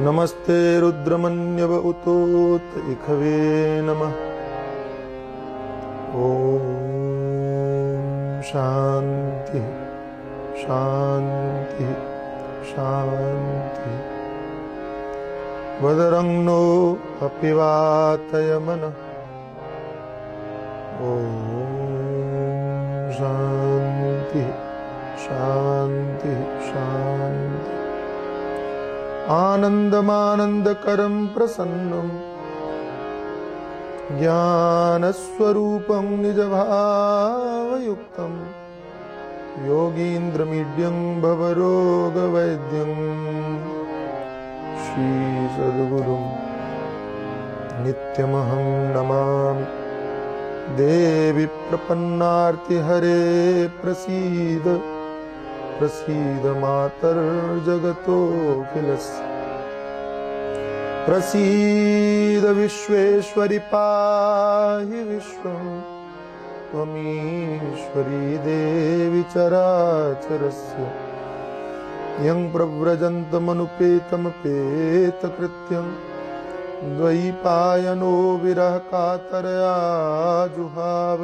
नमस्ते रुद्रमन्यव उतोत इखवे नमः। ओम शांति शांति शांति। वदरं नो अपिवातयमनः। ओम शांति शांति शांति। आनन्दमानन्दकरं प्रसन्नं ज्ञानस्वरूपं निजभावयुक्तं योगीन्द्रमीड्यं भवरोगवैद्यं श्रीसद्गुरुं नित्यमहं नमामि। देवी प्रपन्नार्तिहरे प्रसीद प्रसीद मातर्जगतोऽखिलस्य। प्रसीद विश्वेश्वरि पाहि विश्वं त्वमीश्वरी देवी चराचरस्य। यं प्रव्रजन्तमनुपेतमपेतकृत्यं द्वैपायनो विरहकातरया जुहाव।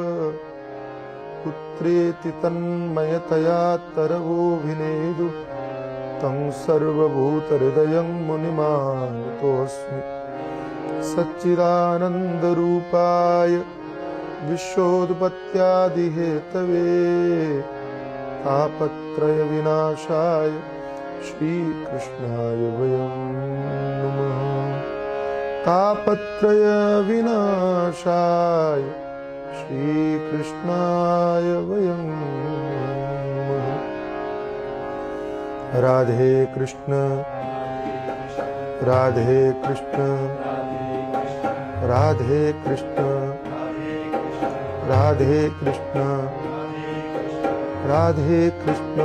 पुत्रेति तन्मयतया तरवोऽभिनेदु तं सर्वभूतहृदयं मुनिमानतोऽस्मि। सच्चिदानन्दरूपाय विश्वोत्पत्त्यादिहेतवे तापत्रयविनाशाय श्रीकृष्णाय वयं नमः। तापत्रयविनाशाय श्रीकृष्णाय वयं नमः। राधे कृष्ण राधे कृष्ण राधे कृष्ण राधे कृष्ण राधे कृष्ण राधे कृष्ण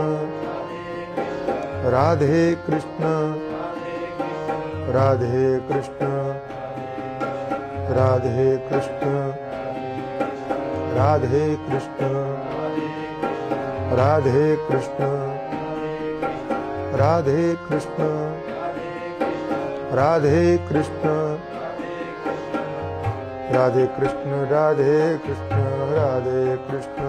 राधे कृष्ण राधे कृष्ण राधे कृष्ण राधे कृष्ण राधे कृष्ण राधे कृष्ण राधे कृष्ण राधे कृष्ण राधे कृष्ण।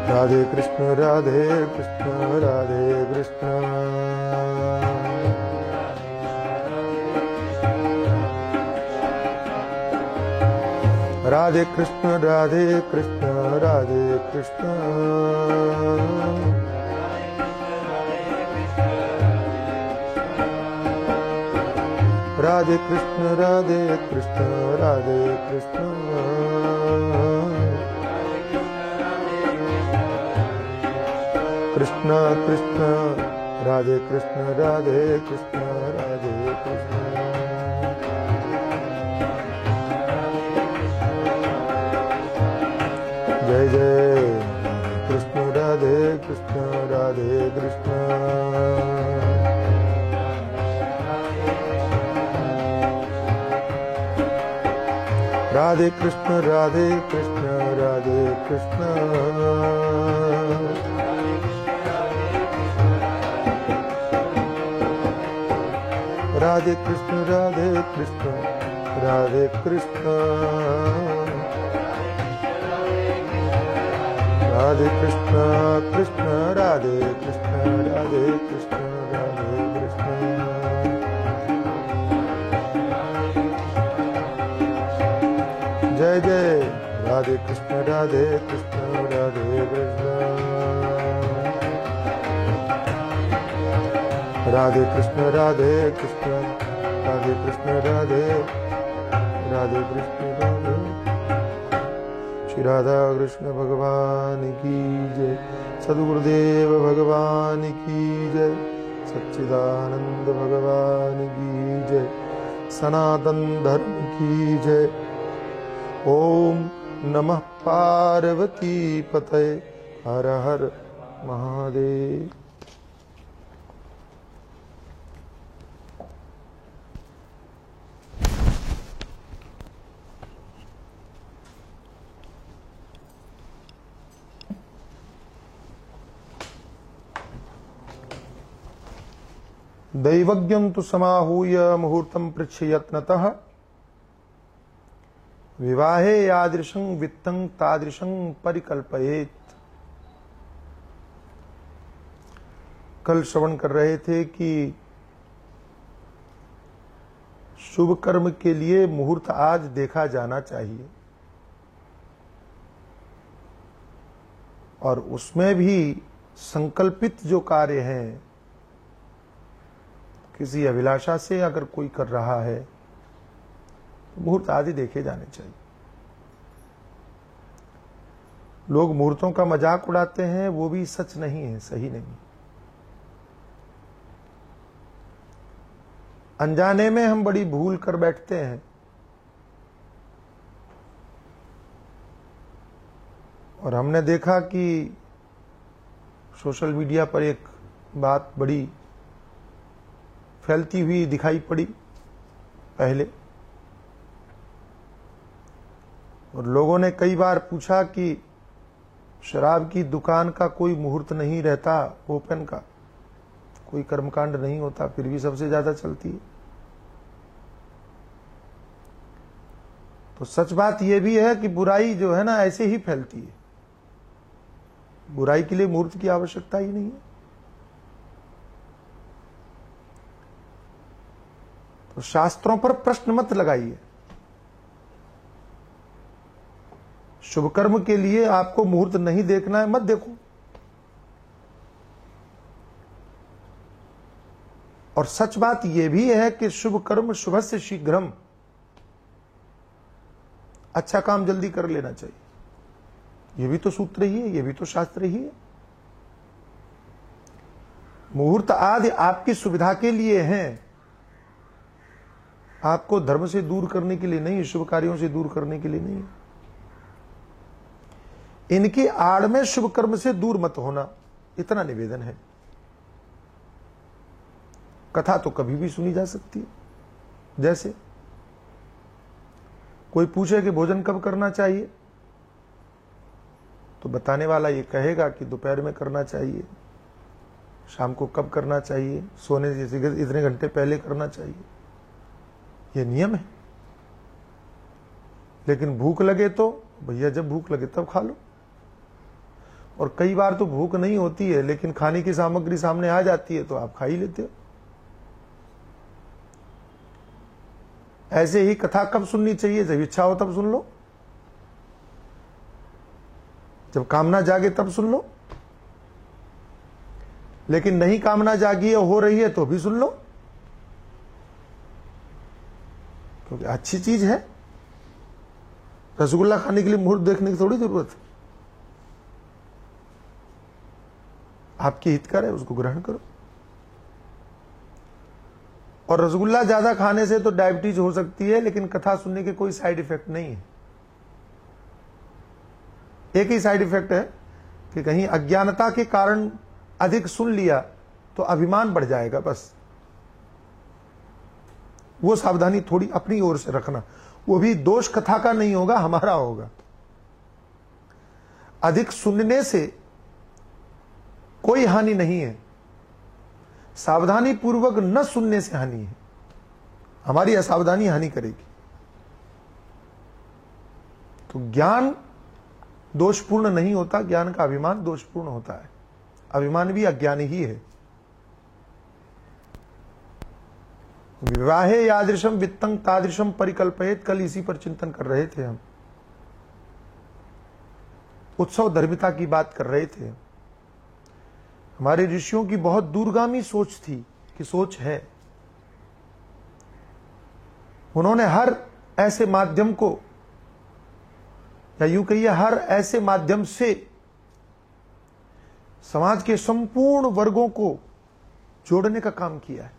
राधे कृष्ण राधे कृष्ण राधे कृष्ण। राधे कृष्ण राधे कृष्ण राधे कृष्ण। राधे कृष्ण राधे कृष्ण राधे कृष्ण। कृष्ण कृष्ण राधे कृष्ण राधे कृष्ण राधे कृष्ण। जय जय कृष्ण राधे कृष्ण राधे कृष्ण। राधे कृष्ण राधे कृष्ण राधे कृष्ण। राधे कृष्ण राधे कृष्ण राधे कृष्ण। राधे कृष्ण कृष्ण राधे कृष्ण राधे कृष्ण राधे कृष्ण। जय जय राधे कृष्ण राधे कृष्ण राधे कृष्ण। राधे कृष्ण राधे कृष्ण राधे कृष्ण राधे राधे कृष्ण राधे। श्री राधा कृष्ण भगवान की जय। सद्गुरुदेव भगवान की जय। सच्चिदानंद भगवान की जय। सनातन धर्म की जय। ओम नमः पार्वती पतये। हर हर महादेव। दैवज्ञं तु समाहूय मुहूर्तं पृच्छयत्नतः विवाहे यादृशं वित्तं तादृशं परिकल्पयेत। कल श्रवण कर रहे थे कि शुभ कर्म के लिए मुहूर्त आज देखा जाना चाहिए, और उसमें भी संकल्पित जो कार्य हैं, किसी अभिलाषा से अगर कोई कर रहा है तो मुहूर्त आदि देखे जाने चाहिए। लोग मुहूर्तों का मजाक उड़ाते हैं, वो भी सच नहीं है, सही नहीं। अनजाने में हम बड़ी भूल कर बैठते हैं, और हमने देखा कि सोशल मीडिया पर एक बात बड़ी फैलती हुई दिखाई पड़ी पहले, और लोगों ने कई बार पूछा कि शराब की दुकान का कोई मुहूर्त नहीं रहता, ओपन का कोई कर्मकांड नहीं होता, फिर भी सबसे ज्यादा चलती है। तो सच बात यह भी है कि बुराई जो है ना ऐसे ही फैलती है। बुराई के लिए मुहूर्त की आवश्यकता ही नहीं है। तो शास्त्रों पर प्रश्न मत लगाइए। शुभ कर्म के लिए आपको मुहूर्त नहीं देखना है, मत देखो। और सच बात यह भी है कि शुभ कर्म शुभस्य शीघ्रम, अच्छा काम जल्दी कर लेना चाहिए। यह भी तो सूत्र ही है, यह भी तो शास्त्र ही है। मुहूर्त आदि आपकी सुविधा के लिए हैं, आपको धर्म से दूर करने के लिए नहीं, शुभ कार्यों से दूर करने के लिए नहीं। इनकी आड़ में शुभ कर्म से दूर मत होना, इतना निवेदन है। कथा तो कभी भी सुनी जा सकती है। जैसे कोई पूछे कि भोजन कब करना चाहिए, तो बताने वाला ये कहेगा कि दोपहर में करना चाहिए, शाम को कब करना चाहिए, सोने जैसे इतने घंटे पहले करना चाहिए, ये नियम है। लेकिन भूख लगे तो भैया जब भूख लगे तब खा लो। और कई बार तो भूख नहीं होती है, लेकिन खाने की सामग्री सामने आ जाती है तो आप खा ही लेते हो। ऐसे ही कथा कब सुननी चाहिए? जब इच्छा हो तब सुन लो, जब कामना जागे तब सुन लो। लेकिन नहीं कामना जागी है, हो रही है तो भी सुन लो, क्योंकि अच्छी चीज है। रसगुल्ला खाने के लिए मुहूर्त देखने की थोड़ी जरूरत है। आपकी हितकर है, उसको ग्रहण करो। और रसगुल्ला ज्यादा खाने से तो डायबिटीज हो सकती है, लेकिन कथा सुनने के कोई साइड इफेक्ट नहीं है। एक ही साइड इफेक्ट है कि कहीं अज्ञानता के कारण अधिक सुन लिया तो अभिमान बढ़ जाएगा, बस। वो सावधानी थोड़ी अपनी ओर से रखना। वो भी दोष कथा का नहीं होगा, हमारा होगा। अधिक सुनने से कोई हानि नहीं है, सावधानी पूर्वक न सुनने से हानि है। हमारी असावधानी हानि करेगी। तो ज्ञान दोषपूर्ण नहीं होता, ज्ञान का अभिमान दोषपूर्ण होता है। अभिमान भी अज्ञान ही है। विवाहे यादृशम वित्तं तादृशम परिकल्पयेत, कल इसी पर चिंतन कर रहे थे हम। उत्सव धर्मिता की बात कर रहे थे। हमारे ऋषियों की बहुत दूरगामी सोच थी, कि सोच है। उन्होंने हर ऐसे माध्यम को, या यूं कहिए हर ऐसे माध्यम से समाज के संपूर्ण वर्गों को जोड़ने का काम किया है।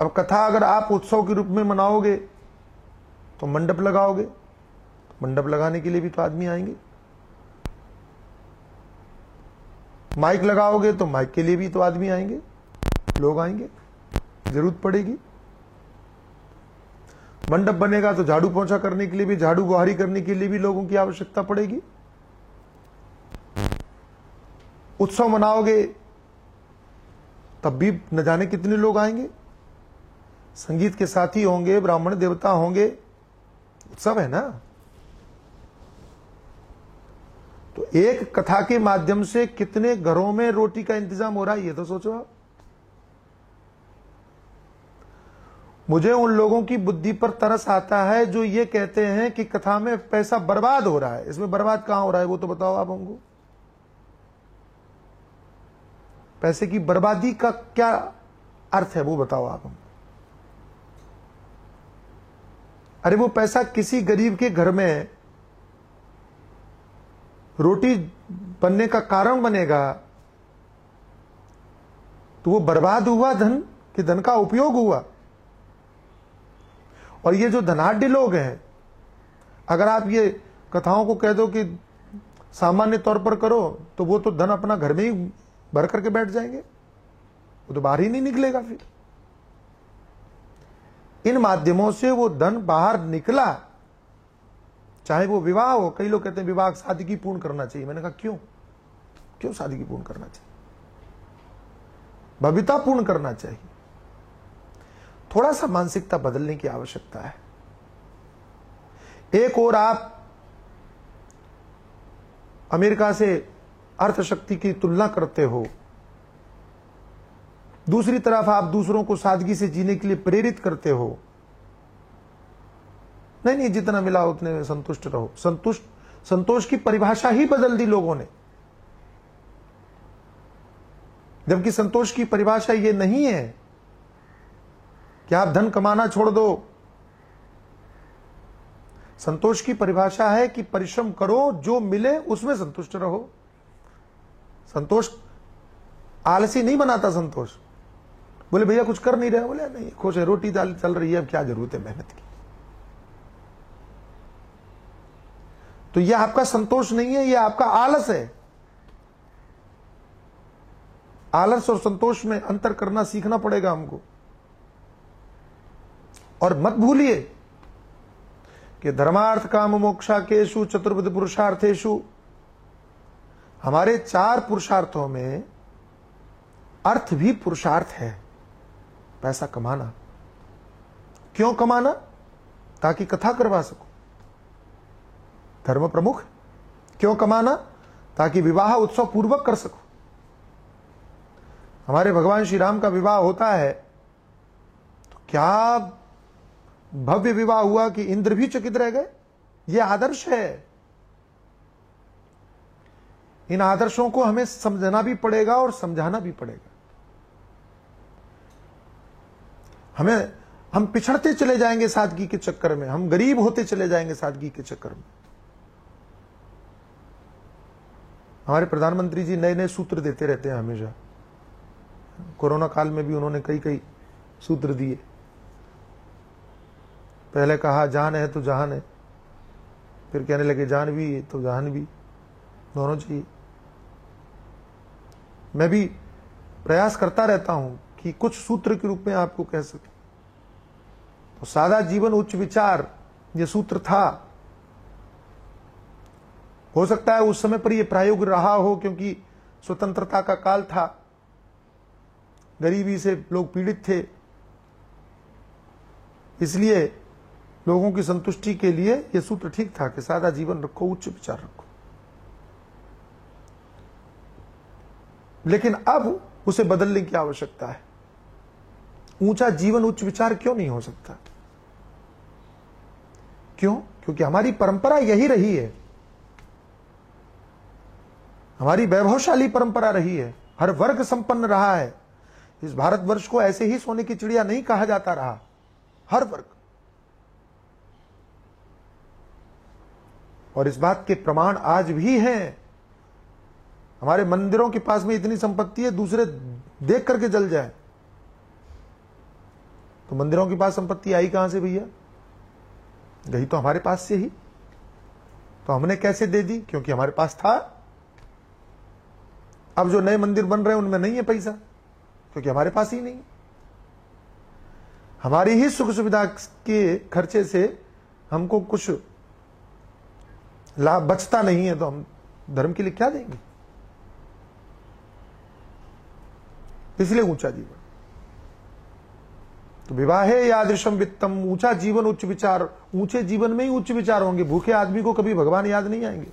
अब कथा अगर आप उत्सव के रूप में मनाओगे तो मंडप लगाओगे, मंडप लगाने के लिए भी तो आदमी आएंगे। माइक लगाओगे तो माइक के लिए भी तो आदमी आएंगे, लोग आएंगे, जरूरत पड़ेगी। मंडप बनेगा तो झाड़ू पोंछा करने के लिए भी, झाड़ू बुहारी करने के लिए भी लोगों की आवश्यकता पड़ेगी। उत्सव मनाओगे तब भी न जाने कितने लोग आएंगे, संगीत के साथी होंगे, ब्राह्मण देवता होंगे, उत्सव है ना। तो एक कथा के माध्यम से कितने घरों में रोटी का इंतजाम हो रहा है, ये तो सोचो आप। मुझे उन लोगों की बुद्धि पर तरस आता है जो ये कहते हैं कि कथा में पैसा बर्बाद हो रहा है। इसमें बर्बाद कहां हो रहा है वो तो बताओ आप हमको। पैसे की बर्बादी का क्या अर्थ है वो बताओ आप हमको। अरे वो पैसा किसी गरीब के घर में रोटी बनने का कारण बनेगा, तो वो बर्बाद हुआ धन कि धन का उपयोग हुआ। और ये जो धनाढ्य लोग हैं, अगर आप ये कथाओं को कह दो कि सामान्य तौर पर करो, तो वो तो धन अपना घर में ही भर करके बैठ जाएंगे, वो तो बाहर ही नहीं निकलेगा। फिर इन माध्यमों से वो धन बाहर निकला, चाहे वो विवाह हो। कई लोग कहते हैं विवाह सादगी पूर्ण करना चाहिए। मैंने कहा क्यों सादगी पूर्ण करना चाहिए? भव्यता पूर्ण करना चाहिए। थोड़ा सा मानसिकता बदलने की आवश्यकता है। एक और आप अमेरिका से अर्थशक्ति की तुलना करते हो, दूसरी तरफ आप दूसरों को सादगी से जीने के लिए प्रेरित करते हो। नहीं, जितना मिला उतने में संतुष्ट रहो। संतोष की परिभाषा ही बदल दी लोगों ने, जबकि संतोष की परिभाषा यह नहीं है कि आप धन कमाना छोड़ दो। संतोष की परिभाषा है कि परिश्रम करो, जो मिले उसमें संतुष्ट रहो। संतोष आलसी नहीं बनाता। संतोष बोले भैया कुछ कर नहीं रहे, बोले नहीं खुश है, रोटी दाल चल रही है, अब क्या जरूरत है मेहनत की। तो यह आपका संतोष नहीं है, यह आपका आलस है। आलस और संतोष में अंतर करना सीखना पड़ेगा हमको। और मत भूलिए कि धर्मार्थ काम मोक्षाकेषु चतुर्विध पुरुषार्थेषु, हमारे 4 पुरुषार्थों में अर्थ भी पुरुषार्थ है। पैसा कमाना। क्यों कमाना? ताकि कथा करवा सको, धर्म प्रमुख। क्यों कमाना? ताकि विवाह उत्सव पूर्वक कर सको। हमारे भगवान श्री राम का विवाह होता है तो क्या भव्य विवाह हुआ कि इंद्र भी चकित रह गए। यह आदर्श है। इन आदर्शों को हमें समझना भी पड़ेगा और समझाना भी पड़ेगा। हम पिछड़ते चले जाएंगे सादगी के चक्कर में, हम गरीब होते चले जाएंगे सादगी के चक्कर में। हमारे प्रधानमंत्री जी नए नए सूत्र देते रहते हैं हमेशा। कोरोना काल में भी उन्होंने कई सूत्र दिए। पहले कहा जान है तो जहान है, फिर कहने लगे जान भी है तो जहान भी, दोनों चाहिए। मैं भी प्रयास करता रहता हूं कि कुछ सूत्र के रूप में आपको कह सके। तो सादा जीवन उच्च विचार यह सूत्र था। हो सकता है उस समय पर यह प्रायोग रहा हो, क्योंकि स्वतंत्रता का काल था, गरीबी से लोग पीड़ित थे, इसलिए लोगों की संतुष्टि के लिए यह सूत्र ठीक था कि सादा जीवन रखो, उच्च विचार रखो। लेकिन अब उसे बदलने की आवश्यकता है। ऊंचा जीवन उच्च विचार क्यों नहीं हो सकता? क्यों? क्योंकि हमारी परंपरा यही रही है। हमारी वैभवशाली परंपरा रही है। हर वर्ग संपन्न रहा है। इस भारतवर्ष को ऐसे ही सोने की चिड़िया नहीं कहा जाता रहा। हर वर्ग। और इस बात के प्रमाण आज भी हैं। हमारे मंदिरों के पास में इतनी संपत्ति है, दूसरे देख करके जल जाए। तो मंदिरों के पास संपत्ति आई कहां से भैया? गई तो हमारे पास से ही। तो हमने कैसे दे दी? क्योंकि हमारे पास था। अब जो नए मंदिर बन रहे हैं उनमें नहीं है पैसा, क्योंकि हमारे पास ही नहीं। हमारी ही सुख सुविधा के खर्चे से हमको कुछ लाभ बचता नहीं है, तो हम धर्म के लिए क्या देंगे? इसलिए ऊंचा जीवन। तो विवाहे यादृशम वित्तम, ऊंचा जीवन उच्च विचार। ऊंचे जीवन में ही उच्च विचार होंगे। भूखे आदमी को कभी भगवान याद नहीं आएंगे।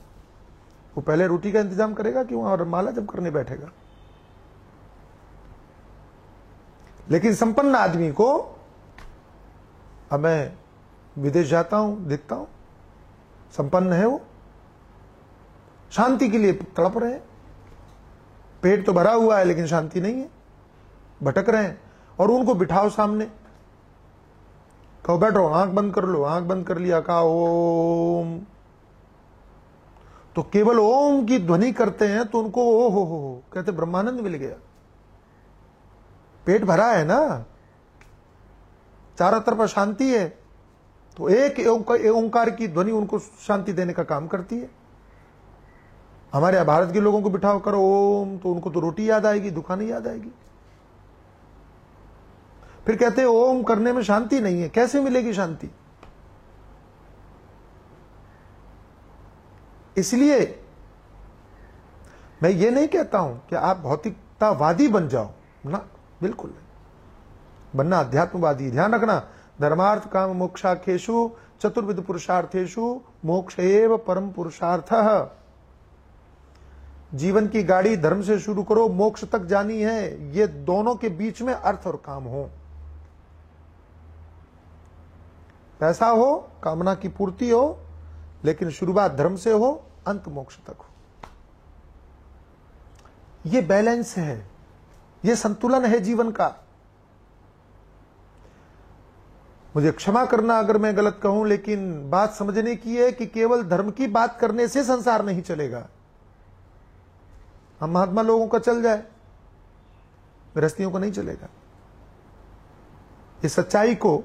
वो पहले रोटी का इंतजाम करेगा कि वहां माला जब करने बैठेगा। लेकिन संपन्न आदमी को, अब मैं विदेश जाता हूं, देखता हूं, संपन्न है वो, शांति के लिए तड़प रहे हैं। पेट तो भरा हुआ है लेकिन शांति नहीं है, भटक रहे हैं। और उनको बिठाओ सामने, कहो बैठो, आंख बंद कर लो, आंख बंद कर लिया, कहा ओम, तो केवल ओम की ध्वनि करते हैं तो उनको ओ हो कहते ब्रह्मानंद मिल गया। पेट भरा है ना, चारों तरफ शांति है, तो एक ओंकार की ध्वनि उनको शांति देने का काम करती है। हमारे भारत के लोगों को बिठाओ, करो ओम, तो उनको तो रोटी याद आएगी, दुकानें याद आएगी। फिर कहते हैं ओम करने में शांति नहीं है। कैसे मिलेगी शांति? इसलिए मैं ये नहीं कहता हूं कि आप भौतिकतावादी बन जाओ ना, बिल्कुल नहीं बनना, अध्यात्मवादी। ध्यान रखना, धर्मार्थ काम मोक्षाख्येषु चतुर्विध पुरुषार्थेषु मोक्ष एव परम पुरुषार्थः। जीवन की गाड़ी धर्म से शुरू करो, मोक्ष तक जानी है। ये दोनों के बीच में अर्थ और काम हो, पैसा हो, कामना की पूर्ति हो, लेकिन शुरुआत धर्म से हो, अंत मोक्ष तक हो। ये बैलेंस है, ये संतुलन है जीवन का। मुझे क्षमा करना अगर मैं गलत कहूं, लेकिन बात समझने की है कि केवल धर्म की बात करने से संसार नहीं चलेगा। हम महात्मा लोगों का चल जाए, गृहस्थियों को नहीं चलेगा। इस सच्चाई को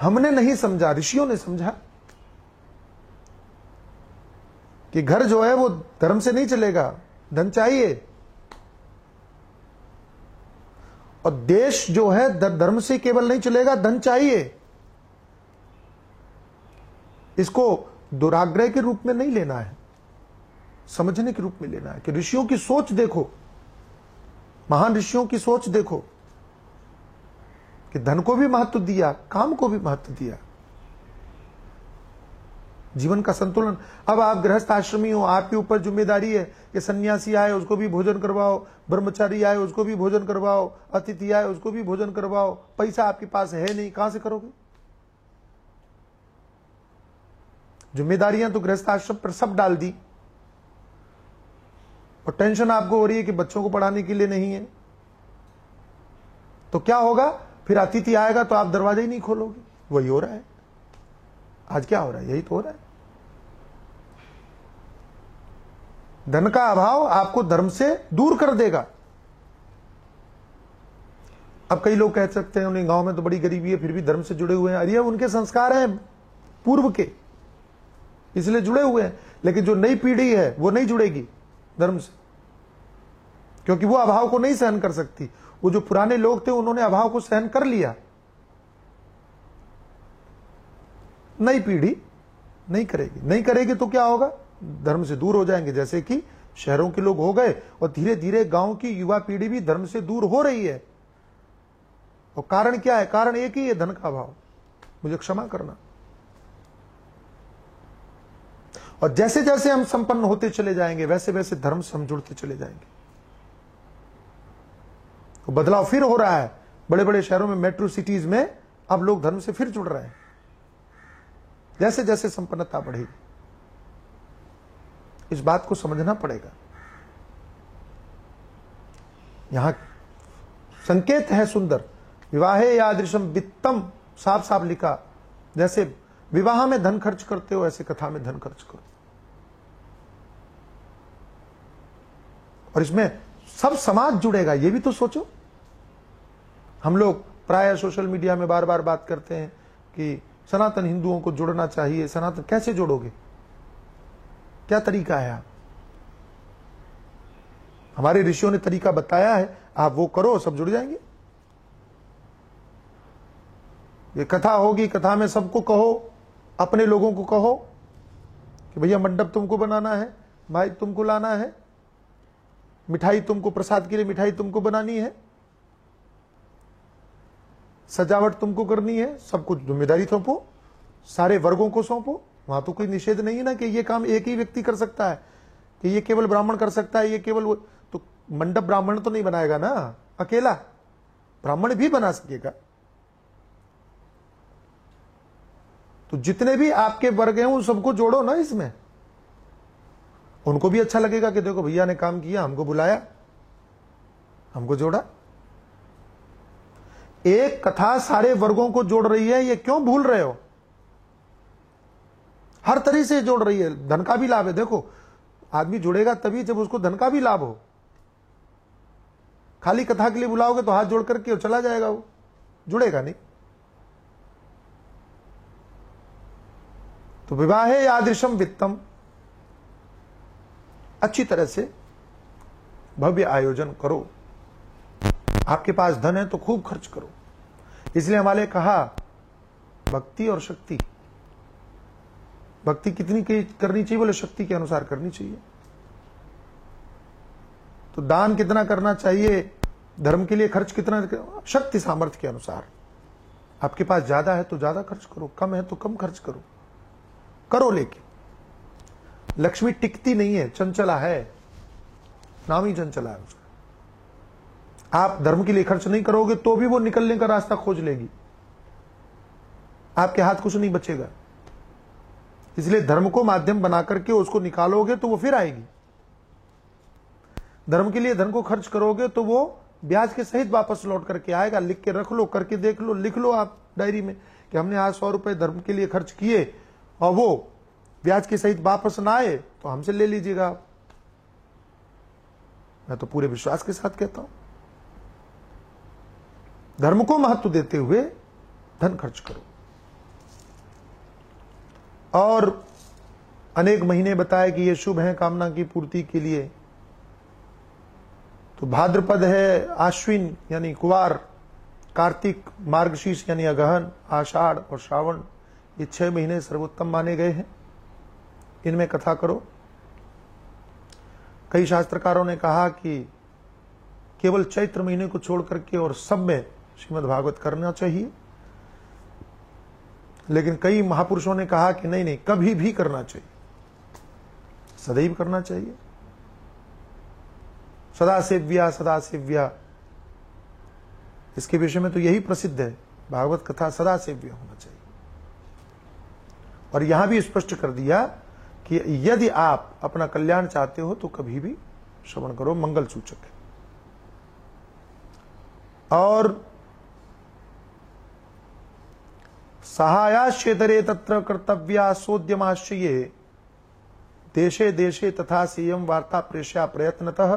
हमने नहीं समझा, ऋषियों ने समझा कि घर जो है वो धर्म से नहीं चलेगा, धन चाहिए। और देश जो है धर्म से केवल नहीं चलेगा, धन चाहिए। इसको दुराग्रह के रूप में नहीं लेना है, समझने के रूप में लेना है कि ऋषियों की सोच देखो, महान ऋषियों की सोच देखो कि धन को भी महत्व दिया, काम को भी महत्व दिया। जीवन का संतुलन। अब आप गृहस्थ आश्रमी हो, आपके ऊपर जिम्मेदारी है कि सन्यासी आए उसको भी भोजन करवाओ, ब्रह्मचारी आए उसको भी भोजन करवाओ, अतिथि आए उसको भी भोजन करवाओ। पैसा आपके पास है नहीं, कहां से करोगे? जिम्मेदारियां तो गृहस्थ आश्रम पर सब डाल दी, और टेंशन आपको हो रही है कि बच्चों को पढ़ाने के लिए नहीं है। तो क्या होगा? फिर अतिथि आएगा तो आप दरवाजा ही नहीं खोलोगे। वही हो रहा है आज। क्या हो रहा है? यही तो हो रहा है। धन का अभाव आपको धर्म से दूर कर देगा। अब कई लोग कह सकते हैं उन्हें गांव में तो बड़ी गरीबी है फिर भी धर्म से जुड़े हुए हैं। अरे उनके संस्कार हैं पूर्व के, इसलिए जुड़े हुए हैं। लेकिन जो नई पीढ़ी है वो नहीं जुड़ेगी धर्म से, क्योंकि वो अभाव को नहीं सहन कर सकती। वो जो पुराने लोग थे उन्होंने अभाव को सहन कर लिया, नई पीढ़ी नहीं करेगी। नहीं करेगी तो क्या होगा? धर्म से दूर हो जाएंगे, जैसे कि शहरों के लोग हो गए, और धीरे धीरे गांव की युवा पीढ़ी भी धर्म से दूर हो रही है। और कारण क्या है? कारण एक ही है, धन का अभाव। मुझे क्षमा करना। और जैसे जैसे हम संपन्न होते चले जाएंगे वैसे वैसे धर्म से हम जुड़ते चले जाएंगे। तो बदलाव फिर हो रहा है। बड़े बड़े शहरों में, मेट्रो सिटीज में अब लोग धर्म से फिर जुड़ रहे हैं, जैसे जैसे संपन्नता बढ़ेगी। इस बात को समझना पड़ेगा। यहां संकेत है सुंदर, विवाहे यादृशम वित्तम, साफ साफ लिखा। जैसे विवाह में धन खर्च करते हो ऐसे कथा में धन खर्च करो। और इसमें सब समाज जुड़ेगा, ये भी तो सोचो। हम लोग प्राय सोशल मीडिया में बार बार बात करते हैं कि सनातन हिंदुओं को जोड़ना चाहिए। सनातन कैसे जोड़ोगे? क्या तरीका है? हमारे ऋषियों ने तरीका बताया है, आप वो करो, सब जुड़ जाएंगे। ये कथा होगी, कथा में सबको कहो, अपने लोगों को कहो कि भैया मंडप तुमको बनाना है, माइक तुमको लाना है, मिठाई तुमको, प्रसाद के लिए मिठाई तुमको बनानी है, सजावट तुमको करनी है, सब कुछ जिम्मेदारी सौंपो, सारे वर्गों को सौंपो। वहां तो कोई निषेध नहीं है ना कि ये काम एक ही व्यक्ति कर सकता है, कि ये केवल ब्राह्मण कर सकता है, ये केवल वो। तो मंडप ब्राह्मण तो नहीं बनाएगा ना अकेला, ब्राह्मण भी बना सकेगा। तो जितने भी आपके वर्ग हैं उन सबको जोड़ो ना इसमें, उनको भी अच्छा लगेगा कि देखो भैया ने काम किया, हमको बुलाया, हमको जोड़ा। एक कथा सारे वर्गों को जोड़ रही है, ये क्यों भूल रहे हो? हर तरह से जोड़ रही है, धन का भी लाभ है। देखो आदमी जुड़ेगा तभी जब उसको धन का भी लाभ हो। खाली कथा के लिए बुलाओगे तो हाथ जोड़ करके और चला जाएगा, वो जुड़ेगा नहीं। तो विवाहे यादृशम वित्तम, अच्छी तरह से भव्य आयोजन करो। आपके पास धन है तो खूब खर्च करो। इसलिए हमारे कहा भक्ति और शक्ति, भक्ति कितनी करनी चाहिए? बोले शक्ति के अनुसार करनी चाहिए। तो दान कितना करना चाहिए, धर्म के लिए खर्च कितना, शक्ति सामर्थ्य के अनुसार। आपके पास ज्यादा है तो ज्यादा खर्च करो, कम है तो कम खर्च करो, करो। लेकिन लक्ष्मी टिकती नहीं है, चंचला है, नाम ही चंचला है उसका। आप धर्म के लिए खर्च नहीं करोगे तो भी वो निकलने का रास्ता खोज लेगी, आपके हाथ कुछ नहीं बचेगा। इसलिए धर्म को माध्यम बना करके उसको निकालोगे तो वो फिर आएगी। धर्म के लिए धन को खर्च करोगे तो वो ब्याज के सहित वापस लौट करके आएगा। लिख के रख लो, करके देख लो, लिख लो आप डायरी में कि हमने आज 100 रुपए धर्म के लिए खर्च किए और वो ब्याज के सहित वापस ना आए तो हमसे ले लीजिएगा। मैं तो पूरे विश्वास के साथ कहता हूं, धर्म को महत्व देते हुए धन खर्च करो। और अनेक महीने बताए कि ये शुभ है कामना की पूर्ति के लिए। तो भाद्रपद है, आश्विन यानी कुवार, कार्तिक, मार्गशीर्ष यानी अगहन, आषाढ़ और श्रावण, ये 6 महीने सर्वोत्तम माने गए हैं। इनमें कथा करो। कई शास्त्रकारों ने कहा कि केवल चैत्र महीने को छोड़ करके और सब में श्रीमद् भागवत करना चाहिए, लेकिन कई महापुरुषों ने कहा कि नहीं नहीं, कभी भी करना चाहिए, सदैव करना चाहिए। सदा सेव्या सदा सेव्या, इसके विषय में तो यही प्रसिद्ध है, भागवत कथा सदा सेव्य होना चाहिए। और यहां भी स्पष्ट कर दिया कि यदि आप अपना कल्याण चाहते हो तो कभी भी श्रवण करो, मंगल सूचक है। और सहायाश्चेतरे तत्र कर्तव्या सोद्यमाश्चये देशे देशे तथा सेयं वार्ता प्रेष्या प्रयत्नतः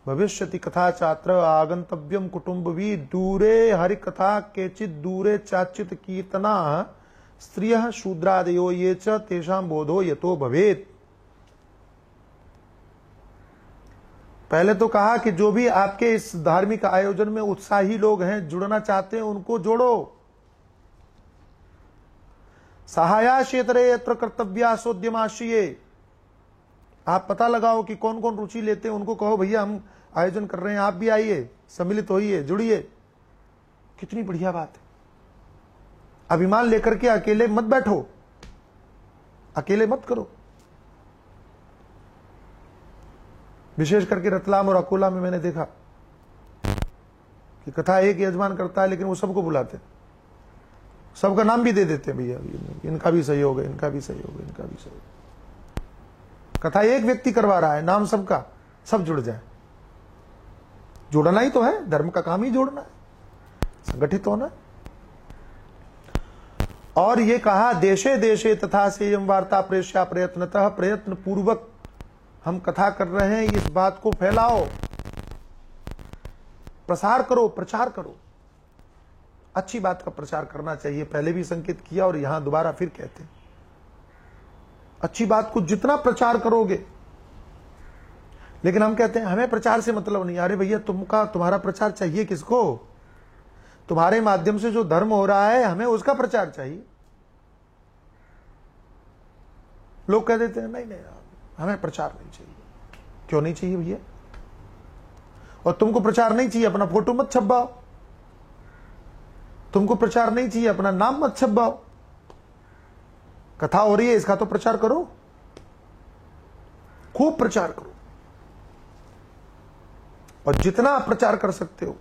भविष्यति कथा चात्र आगंतव्यम कुटुंबवी दूरे हरि कथा केचित दूरे चाचित कीर्तना स्त्रियः शूद्रादयो ये च तेषां बोधो यतो भवेत्। पहले तो कहा कि जो भी आपके इस धार्मिक आयोजन में उत्साही लोग हैं, जुड़ना चाहते हैं, उनको जोड़ो। सहाया क्षेत्रे यत्र कर्तव्या सोद्यमाश्रये, आप पता लगाओ कि कौन कौन रुचि लेते हैं, उनको कहो भैया हम आयोजन कर रहे हैं, आप भी आइए, सम्मिलित होइए, जुड़िए। कितनी बढ़िया बात है। अभिमान लेकर के अकेले मत बैठो, अकेले मत करो। विशेष करके रतलाम और अकोला में मैंने देखा कि कथा एक यजमान करता है, लेकिन वो सबको बुलाते, सबका नाम भी दे देते हैं, भैया इनका भी सहयोग है, इनका भी सहयोग है, इनका भी सहयोग। कथा एक व्यक्ति करवा रहा है, नाम सबका, सब जुड़ जाए। जोड़ना ही तो है, धर्म का काम ही जोड़ना है, संगठित होना। और ये कहा देशे देशे तथा सेयं वार्ता प्रेष्या प्रयत्नतः, प्रयत्न पूर्वक हम कथा कर रहे हैं, इस बात को फैलाओ, प्रसार करो, प्रचार करो। अच्छी बात का प्रचार करना चाहिए। पहले भी संकेत किया और यहां दोबारा फिर कहते हैं, अच्छी बात को जितना प्रचार करोगे। लेकिन हम कहते हैं हमें प्रचार से मतलब नहीं। अरे भैया तुम्हारा प्रचार चाहिए किसको? तुम्हारे माध्यम से जो धर्म हो रहा है हमें उसका प्रचार चाहिए। लोग कह देते हैं नहीं नहीं हमें प्रचार नहीं चाहिए। क्यों नहीं चाहिए भैया? और तुमको प्रचार नहीं चाहिए, अपना फोटो मत छपवाओ, तुमको प्रचार नहीं चाहिए, अपना नाम मत छपवाओ। कथा हो रही है, इसका तो प्रचार करो, खूब प्रचार करो, और जितना आप प्रचार कर सकते हो।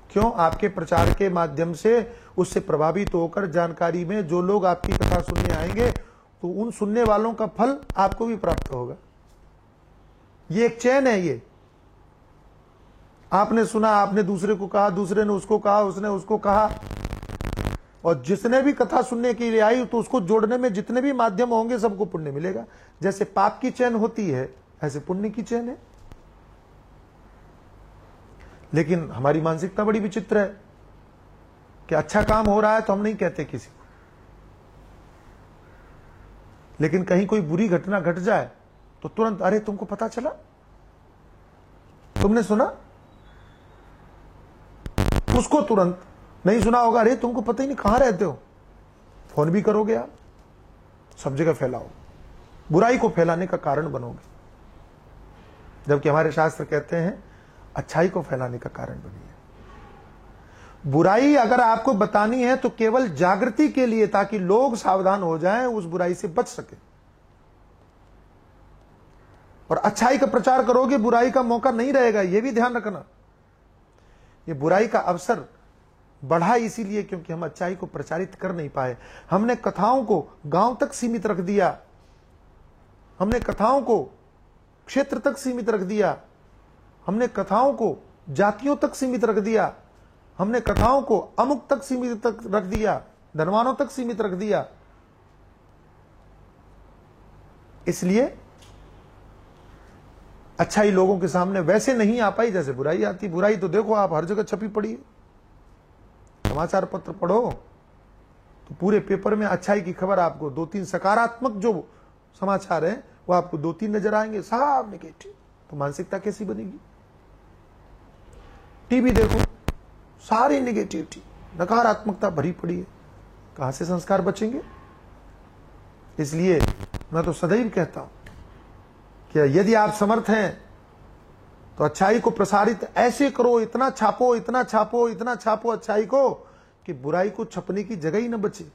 क्यों? आपके प्रचार के माध्यम से उससे प्रभावित होकर जानकारी में जो लोग आपकी कथा सुनने आएंगे, तो उन सुनने वालों का फल आपको भी प्राप्त होगा। ये एक चैन है। ये आपने सुना, आपने दूसरे को कहा, दूसरे ने उसको कहा, उसने उसको कहा, और जिसने भी कथा सुनने के लिए आई तो उसको जोड़ने में जितने भी माध्यम होंगे सबको पुण्य मिलेगा। जैसे पाप की चैन होती है, ऐसे पुण्य की चैन है। लेकिन हमारी मानसिकता बड़ी विचित्र है कि अच्छा काम हो रहा है तो हम नहीं कहते किसी को, लेकिन कहीं कोई बुरी घटना घट जाए तो तुरंत, अरे तुमको पता चला, तुमने सुना, उसको तुरंत नहीं सुना होगा, अरे तुमको पता ही नहीं, कहां रहते हो, फोन भी करोगे आप, सब जगह फैलाओ, बुराई को फैलाने का कारण बनोगे। जबकि हमारे शास्त्र कहते हैं अच्छाई को फैलाने का कारण बनिए। बुराई अगर आपको बतानी है तो केवल जागृति के लिए, ताकि लोग सावधान हो जाएं, उस बुराई से बच सके। और अच्छाई का प्रचार करोगे, बुराई का मौका नहीं रहेगा, यह भी ध्यान रखना। ये बुराई का अवसर बढ़ा इसीलिए क्योंकि हम अच्छाई को प्रचारित कर नहीं पाए। हमने कथाओं को गांव तक सीमित रख दिया, हमने कथाओं को क्षेत्र तक सीमित रख दिया, हमने कथाओं को जातियों तक सीमित रख दिया, हमने कथाओं को अमुक तक सीमित तक रख दिया, धनवानों तक सीमित रख दिया। इसलिए अच्छाई लोगों के सामने वैसे नहीं आ पाई जैसे बुराई आती। बुराई तो देखो आप, हर जगह छपी पड़ी है। समाचार पत्र पढ़ो तो पूरे पेपर में अच्छाई की खबर आपको, 2-3 सकारात्मक जो समाचार हैं वो आपको 2-3 नजर आएंगे, सब नेगेटिव। तो मानसिकता कैसी बनेगी? टीवी देखो, सारी नेगेटिविटी, नकारात्मकता भरी पड़ी है, कहां से संस्कार बचेंगे? इसलिए मैं तो सदैव कहता हूं कि यदि आप समर्थ हैं तो अच्छाई को प्रसारित ऐसे करो, इतना छापो, इतना छापो, इतना छापो अच्छाई को कि बुराई को छपने की जगह ही न बचे।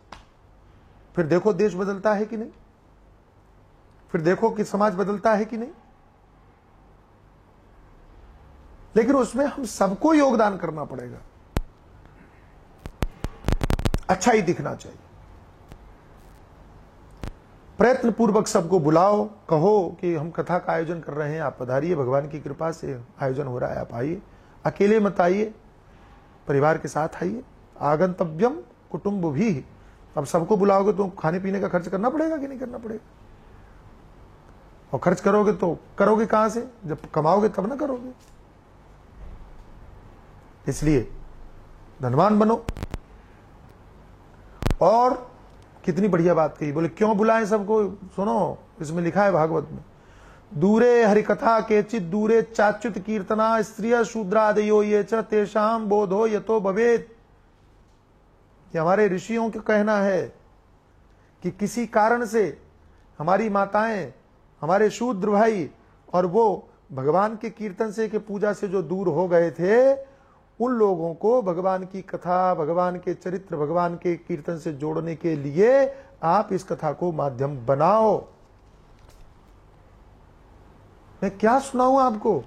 फिर देखो देश बदलता है कि नहीं, फिर देखो कि समाज बदलता है कि नहीं। लेकिन उसमें हम सबको योगदान करना पड़ेगा, अच्छाई दिखना चाहिए। प्रयत्न पूर्वक सबको बुलाओ, कहो कि हम कथा का आयोजन कर रहे हैं, आप पधारिए, भगवान की कृपा से आयोजन हो रहा है, आप आइए। अकेले मत आइए, परिवार के साथ आइए। आगंतव्यम कुटुंब भी। अब सबको बुलाओगे तो खाने पीने का खर्च करना पड़ेगा कि नहीं करना पड़ेगा? और खर्च करोगे तो करोगे कहां से? जब कमाओगे तब ना करोगे। इसलिए धनवान बनो। और कितनी बढ़िया बात कही, बोले क्यों बुलाएं सबको? सुनो, इसमें लिखा है भागवत में, दूरे हरिकथा केचित दूरे चाच्युत कीर्तना स्त्रिय शूद्रादयो ये च तेषाम बोधो यतो भवेत। ये हमारे ऋषियों का कहना है कि किसी कारण से हमारी माताएं, हमारे शूद्र भाई और वो भगवान के कीर्तन से, के पूजा से जो दूर हो गए थे, उन लोगों को भगवान की कथा, भगवान के चरित्र, भगवान के कीर्तन से जोड़ने के लिए आप इस कथा को माध्यम बनाओ। मैं क्या सुनाऊं आपको?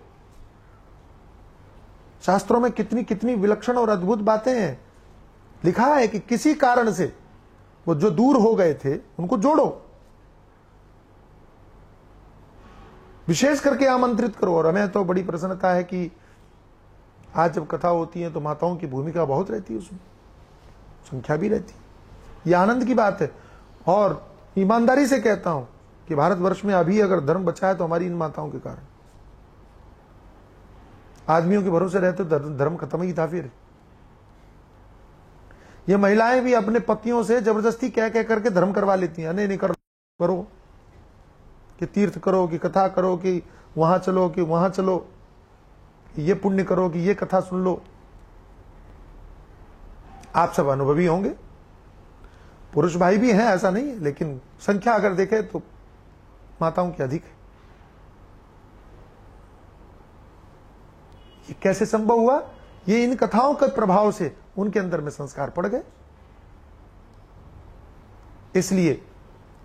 शास्त्रों में कितनी कितनी विलक्षण और अद्भुत बातें हैं। लिखा है कि किसी कारण से वो जो दूर हो गए थे उनको जोड़ो, विशेष करके आमंत्रित करो। और हमें तो बड़ी प्रसन्नता है कि आज जब कथा होती है तो माताओं की भूमिका बहुत रहती है, उसमें संख्या भी रहती है। यह आनंद की बात है। और ईमानदारी से कहता हूं कि भारतवर्ष में अभी अगर धर्म बचा है तो हमारी इन माताओं के कारण। आदमियों के भरोसे रहते तो धर्म खत्म ही था। फिर ये महिलाएं भी अपने पतियों से जबरदस्ती कह कह करके धर्म करवा लेती हैं। नहीं करो, कि तीर्थ करो, कि कथा करो, कि वहां चलो, कि वहां चलो, ये पुण्य करो, कि ये कथा सुन लो। आप सब अनुभवी होंगे, पुरुष भाई भी हैं, ऐसा नहीं है, लेकिन संख्या अगर देखें तो माताओं की अधिक है। ये कैसे संभव हुआ? ये इन कथाओं के प्रभाव से उनके अंदर में संस्कार पड़ गए। इसलिए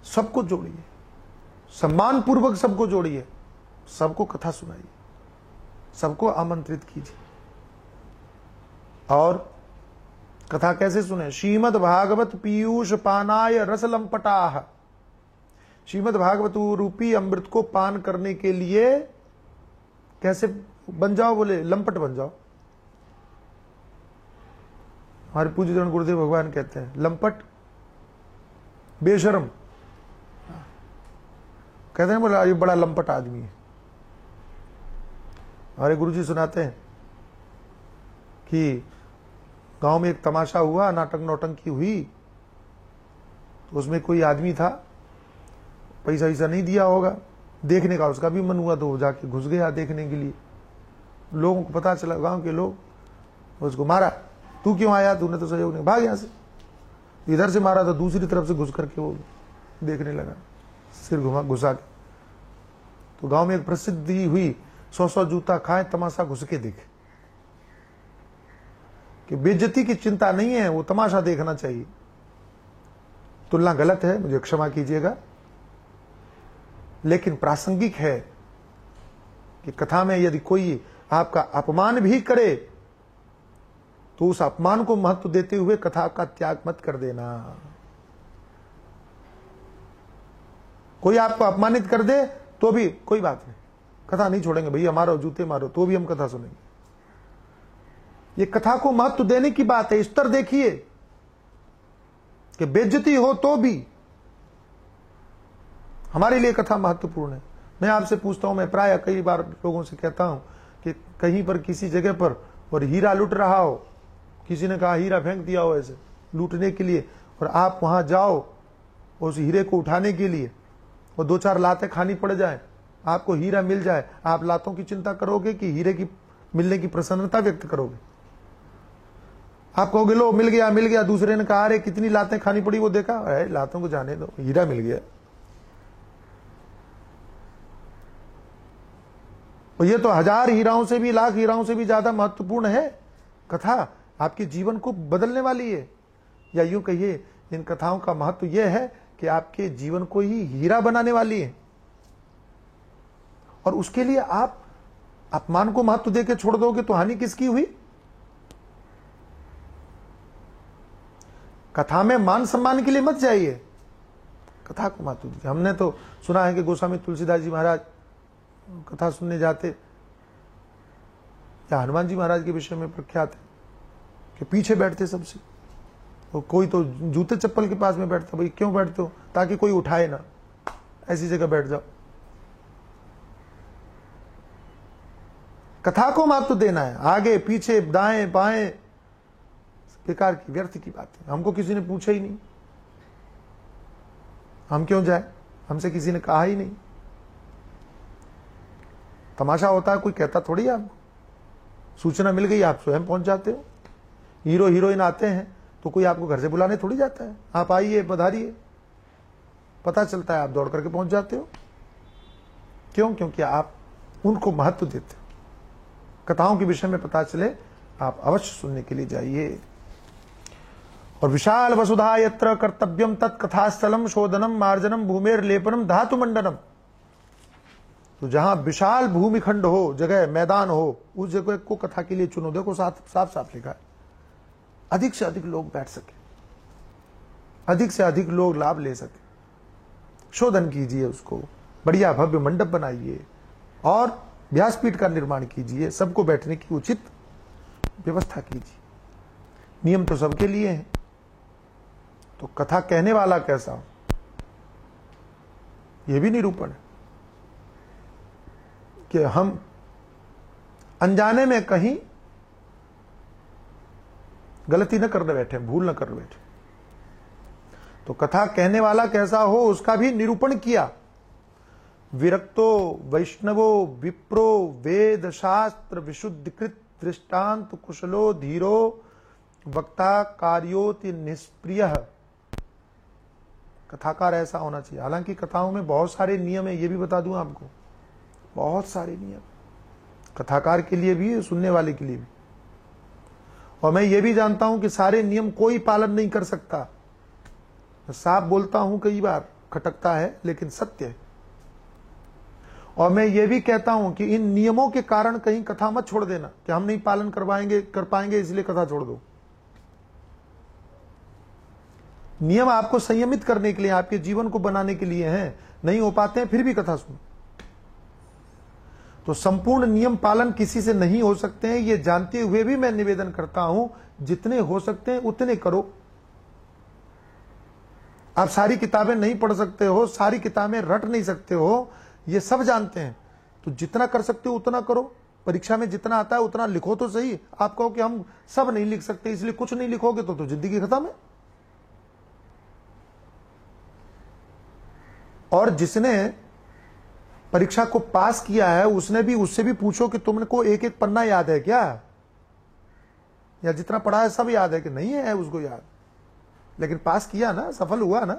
सबको जोड़िए, सम्मान पूर्वक सबको जोड़िए, सबको कथा सुनाइए, सबको आमंत्रित कीजिए। और कथा कैसे सुने? श्रीमद् भागवत पीयूष पानाय रस लंपटाह। श्रीमद् भागवत रूपी अमृत को पान करने के लिए कैसे बन जाओ? बोले लंपट बन जाओ। हमारे पूज्य गुरुदेव भगवान कहते हैं लंपट बेशरम, कहते हैं बोला ये बड़ा लंपट आदमी है। हमारे गुरुजी सुनाते हैं कि गांव में एक तमाशा हुआ, नाटक नौटंकी हुई, तो उसमें कोई आदमी था, पैसा वैसा नहीं दिया होगा, देखने का उसका भी मन हुआ तो वो जाके घुस गया देखने के लिए। लोगों को पता चला, गांव के लोग उसको मारा। तू क्यों आया? तूने तो सहयोग नहीं, भाग यहां से। इधर से मारा तो दूसरी तरफ से घुस करके वो देखने लगा, सिर घुसा के। तो गांव में एक प्रसिद्धि हुई, 100 जूता खाए तमाशा घुस के देखे, कि बेइज्जती की चिंता नहीं है, वो तमाशा देखना चाहिए। तुलना गलत है, मुझे क्षमा कीजिएगा, लेकिन प्रासंगिक है कि कथा में यदि कोई आपका अपमान भी करे तो उस अपमान को महत्व देते हुए कथा का त्याग मत कर देना। कोई आपको अपमानित कर दे तो भी कोई बात नहीं, कथा नहीं छोड़ेंगे, भैया मारो जूते मारो तो भी हम कथा सुनेंगे। ये कथा को महत्व देने की बात है। स्तर देखिए कि बेइज्जती हो तो भी हमारे लिए कथा महत्वपूर्ण है। मैं आपसे पूछता हूं, मैं प्राय कई बार लोगों से कहता हूं कि कहीं पर किसी जगह पर और हीरा लूट रहा हो, किसी ने कहा हीरा फेंक दिया हो ऐसे लूटने के लिए, और आप वहां जाओ उस हीरे को उठाने के लिए, और 2-4 लातें खानी पड़ जाए, आपको हीरा मिल जाए, आप लातों की चिंता करोगे कि हीरे की मिलने की प्रसन्नता व्यक्त करोगे? आप कहोगे लो मिल गया। दूसरे ने कहा अरे कितनी लातें खानी पड़ी, वो देखा, अरे लातों को जाने दो, हीरा मिल गया। और ये तो 1000 हीराओं से भी, लाख हीराओं से भी ज्यादा महत्वपूर्ण है। कथा आपके जीवन को बदलने वाली है, या यूं कहिए इन कथाओं का महत्व यह है कि आपके जीवन को ही हीरा बनाने वाली है। और उसके लिए आप अपमान को महत्व देकर छोड़ दोगे तो हानि किसकी हुई? कथा में मान सम्मान के लिए मत जाइए, कथा को महत्व दीजिए। हमने तो सुना है कि गोस्वामी तुलसीदास जी महाराज कथा सुनने जाते, या हनुमान जी महाराज के विषय में प्रख्यात है कि पीछे बैठते सबसे, और कोई तो जूते चप्पल के पास में बैठता। भाई क्यों बैठते हो? ताकि कोई उठाए ना, ऐसी जगह बैठ जाओ। कथा को महत्व देना है, आगे पीछे दाएं बाएं बेकार की व्यर्थ की बात है। हमको किसी ने पूछा ही नहीं, हम क्यों जाए? हमसे किसी ने कहा ही नहीं। तमाशा होता है, कोई कहता थोड़ी आपको, सूचना मिल गई आप स्वयं पहुंच जाते हो। हीरो हीरोइन आते हैं तो कोई आपको घर से बुलाने थोड़ी जाता है, आप आइए पधारिए, पता चलता है आप दौड़ करके पहुंच जाते हो। क्यों? क्योंकि आप उनको महत्व देते हो। कथाओं के विषय में पता चले आप अवश्य सुनने के लिए जाइए। और विशाल वसुधा यत्र कर्तव्यम तत्कथास्थलम शोधनम मार्जनम भूमेर लेपनम धातु मंडनम। तो जहां विशाल भूमिखंड हो, जगह मैदान हो, उस जगह को कथा के लिए चुनो। देखो साफ साफ लिखा है, अधिक से अधिक लोग बैठ सके, अधिक से अधिक लोग लाभ ले सके। शोधन कीजिए उसको, बढ़िया भव्य मंडप बनाइए और व्यासपीठ का निर्माण कीजिए, सबको बैठने की उचित व्यवस्था कीजिए। नियम तो सबके लिए हैं। तो कथा कहने वाला कैसा हो, यह भी निरूपण है कि हम अनजाने में कहीं गलती न करने बैठे, भूल न करने बैठे। तो कथा कहने वाला कैसा हो उसका भी निरूपण किया। विरक्तो वैष्णवो विप्रो वेद शास्त्र विशुद्धिकृत दृष्टांत कुशलो धीरो वक्ता कार्योति निष्प्रिय। कथाकार ऐसा होना चाहिए। हालांकि कथाओं में बहुत सारे नियम है, ये भी बता दूं आपको, बहुत सारे नियम, कथाकार के लिए भी सुनने वाले के लिए भी। और मैं ये भी जानता हूं कि सारे नियम कोई पालन नहीं कर सकता। मैं साफ बोलता हूं, कई बार खटकता है लेकिन सत्य है। और मैं ये भी कहता हूं कि इन नियमों के कारण कहीं कथा मत छोड़ देना कि हम नहीं पालन कर पाएंगे इसलिए कथा छोड़ दो। नियम आपको संयमित करने के लिए, आपके जीवन को बनाने के लिए हैं। नहीं हो पाते हैं फिर भी कथा सुनो। तो संपूर्ण नियम पालन किसी से नहीं हो सकते हैं, ये जानते हुए भी मैं निवेदन करता हूं जितने हो सकते हैं उतने करो। आप सारी किताबें नहीं पढ़ सकते हो, सारी किताबें रट नहीं सकते हो, ये सब जानते हैं। तो जितना कर सकते हो उतना करो। परीक्षा में जितना आता है उतना लिखो तो सही। आप कहो कि हम सब नहीं लिख सकते इसलिए कुछ नहीं लिखोगे तो जिंदगी खत्म है। और जिसने परीक्षा को पास किया है उससे भी पूछो कि तुमने को एक एक पन्ना याद है क्या, या जितना पढ़ा है सब याद है कि नहीं है उसको याद, लेकिन पास किया ना, सफल हुआ ना।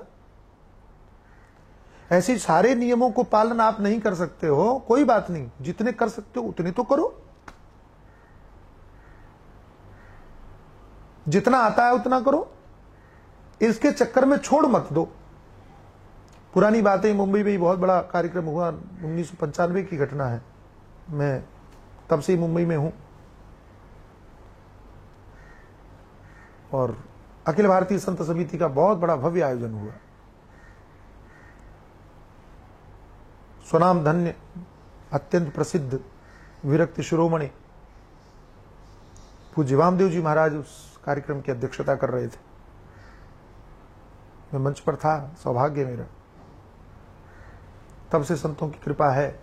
ऐसे सारे नियमों को पालन आप नहीं कर सकते हो, कोई बात नहीं, जितने कर सकते हो उतने तो करो। जितना आता है उतना करो, इसके चक्कर में छोड़ मत दो। पुरानी बातें, मुंबई में बहुत बड़ा कार्यक्रम हुआ, 1995 की घटना है। मैं तब से ही मुंबई में हूं और अखिल भारतीय संत समिति का बहुत बड़ा भव्य आयोजन हुआ। स्वनाम धन्य अत्यंत प्रसिद्ध विरक्त शिरोमणि पूज्य वामदेव जी महाराज उस कार्यक्रम की अध्यक्षता कर रहे थे। मैं मंच पर था, सौभाग्य मेरा। तब से संतों की कृपा है,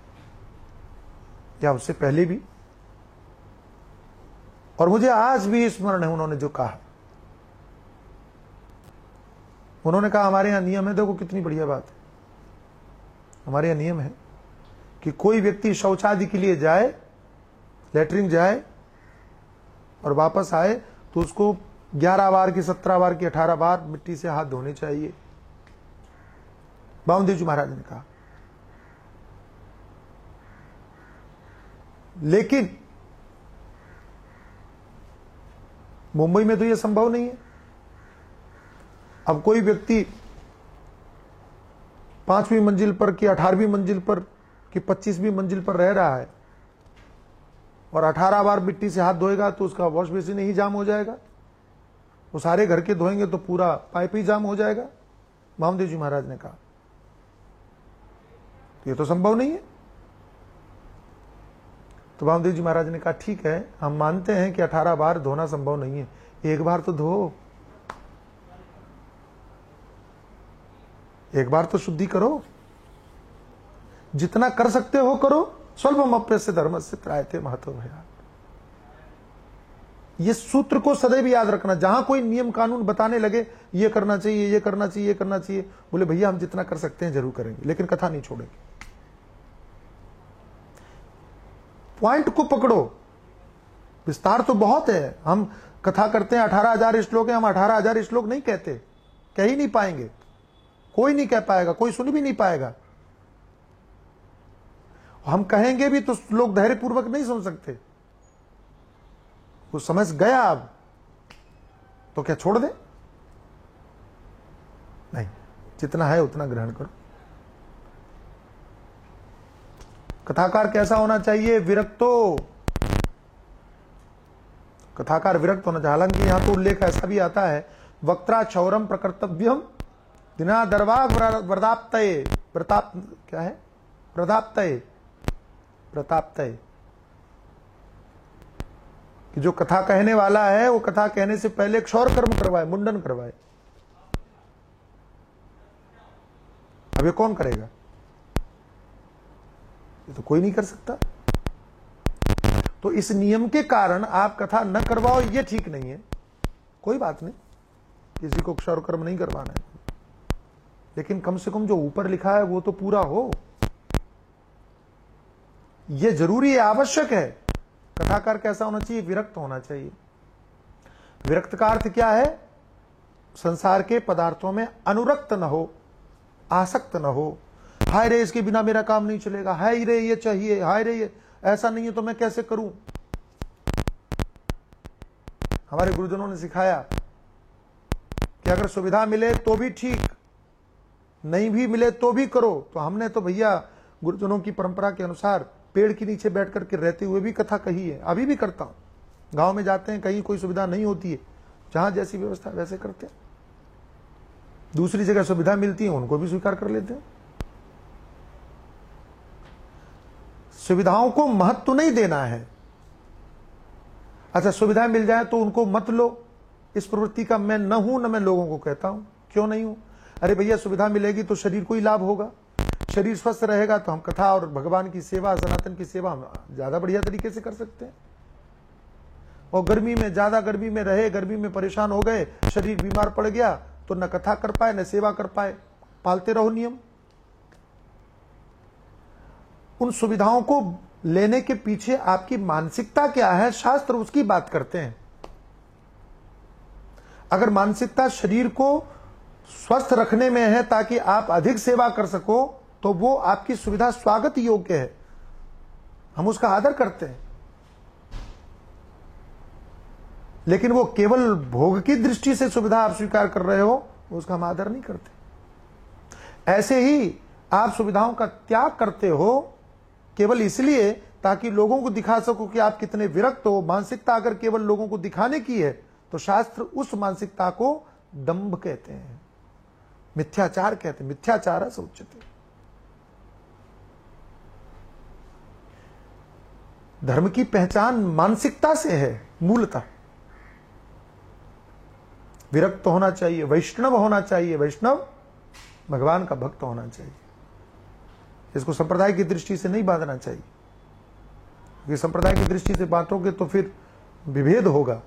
या उससे पहले भी, और मुझे आज भी स्मरण है उन्होंने जो कहा। उन्होंने कहा हमारे यहां नियम है, देखो कितनी बढ़िया बात है, हमारे यहां नियम है कि कोई व्यक्ति शौचादि के लिए जाए, लेटरिन जाए और वापस आए तो उसको 11 बार की, 17 बार की, 18 बार मिट्टी से हाथ धोने चाहिए। वामदेव जी महाराज ने कहा। लेकिन मुंबई में तो यह संभव नहीं है। अब कोई व्यक्ति 5वीं मंजिल पर कि 18वीं मंजिल पर कि 25वीं मंजिल पर रह रहा है और 18 बार मिट्टी से हाथ धोएगा तो उसका वॉश बेसिन ही जाम हो जाएगा। वो सारे घर के धोएंगे तो पूरा पाइप ही जाम हो जाएगा। वामदेव जी महाराज ने कहा ये तो संभव नहीं है। तो वामदेव जी महाराज ने कहा ठीक है, हम मानते हैं कि 18 बार धोना संभव नहीं है, एक बार तो धो, एक बार तो शुद्धि करो। जितना कर सकते हो करो। स्वल्पम अप्यस्य धर्मस्य त्रायते महतो भयात्। ये सूत्र को सदैव याद रखना। जहां कोई नियम कानून बताने लगे ये करना चाहिए, ये करना चाहिए, ये करना चाहिए, बोले भैया हम जितना कर सकते हैं जरूर करेंगे, लेकिन कथा नहीं छोड़ेंगे। पॉइंट को पकड़ो। विस्तार तो बहुत है। हम कथा करते हैं 18,000 श्लोक है, हम 18,000 श्लोक नहीं कहते, कह ही नहीं पाएंगे, कोई नहीं कह पाएगा, कोई सुन भी नहीं पाएगा। हम कहेंगे भी तो लोग धैर्यपूर्वक नहीं सुन सकते। वो समझ गया अब तो क्या छोड़ दे? नहीं, जितना है उतना ग्रहण करो। कथाकार कैसा होना चाहिए? विरक्तो। कथाकार विरक्त होना चाहिए। हालांकि यहां तो उल्लेख ऐसा भी आता है, वक्त्रा क्षौरम प्रकर्तव्यम दिना दरवाग व्रताप्तये। व्रताप क्या है? व्रताप्तये, व्रताप्तये। कि जो कथा कहने वाला है वो कथा कहने से पहले क्षौर कर्म करवाए, मुंडन करवाए। अब ये कौन करेगा? ये तो कोई नहीं कर सकता। तो इस नियम के कारण आप कथा न करवाओ, ये ठीक नहीं है। कोई बात नहीं, किसी को क्षौर कर्म नहीं करवाना है, लेकिन कम से कम जो ऊपर लिखा है वो तो पूरा हो। ये जरूरी है, आवश्यक है। कथाकार कैसा होना चाहिए? विरक्त होना चाहिए। विरक्त का अर्थ क्या है? संसार के पदार्थों में अनुरक्त न हो, आसक्त न हो। हाय रे इसके बिना मेरा काम नहीं चलेगा, हाय रे ये चाहिए, हाय रे ये ऐसा नहीं है तो मैं कैसे करूं। हमारे गुरुजनों ने सिखाया कि अगर सुविधा मिले तो भी ठीक, नहीं भी मिले तो भी करो। तो हमने तो भैया गुरुजनों की परंपरा के अनुसार पेड़ के नीचे बैठ करके रहते हुए भी कथा कही है, अभी भी करता हूं। गांव में जाते हैं, कहीं कोई सुविधा नहीं होती है, जहां जैसी व्यवस्था वैसे करते हैं। दूसरी जगह सुविधा मिलती है, उनको भी स्वीकार कर लेते हैं। सुविधाओं को महत्व नहीं देना है। अच्छा, सुविधा मिल जाए तो उनको मत लो, इस प्रवृत्ति का मैं न हूं, न मैं लोगों को कहता हूं। क्यों नहीं हूं? अरे भैया, सुविधा मिलेगी तो शरीर को ही लाभ होगा, शरीर स्वस्थ रहेगा तो हम कथा और भगवान की सेवा, सनातन की सेवा हम ज्यादा बढ़िया तरीके से कर सकते हैं। और गर्मी में, ज्यादा गर्मी में रहे, गर्मी में परेशान हो गए, शरीर बीमार पड़ गया तो न कथा कर पाए न सेवा कर पाए। पालते रहो नियम। उन सुविधाओं को लेने के पीछे आपकी मानसिकता क्या है, शास्त्र उसकी बात करते हैं। अगर मानसिकता शरीर को स्वस्थ रखने में है ताकि आप अधिक सेवा कर सको, तो वो आपकी सुविधा स्वागत योग्य है, हम उसका आदर करते हैं। लेकिन वो केवल भोग की दृष्टि से सुविधा आप स्वीकार कर रहे हो, उसका हम आदर नहीं करते। ऐसे ही आप सुविधाओं का त्याग करते हो केवल इसलिए ताकि लोगों को दिखा सको कि आप कितने विरक्त हो। मानसिकता अगर केवल लोगों को दिखाने की है तो शास्त्र उस मानसिकता को दंभ कहते हैं, मिथ्याचार कहते हैं। मिथ्याचार से उच्चते। धर्म की पहचान मानसिकता से है मूलतः। विरक्त होना चाहिए, वैष्णव होना चाहिए, वैष्णव भगवान का भक्त होना चाहिए। इसको संप्रदाय की दृष्टि से नहीं बांधना चाहिए, क्योंकि संप्रदाय की दृष्टि से बांटोगे तो फिर विभेद होगा।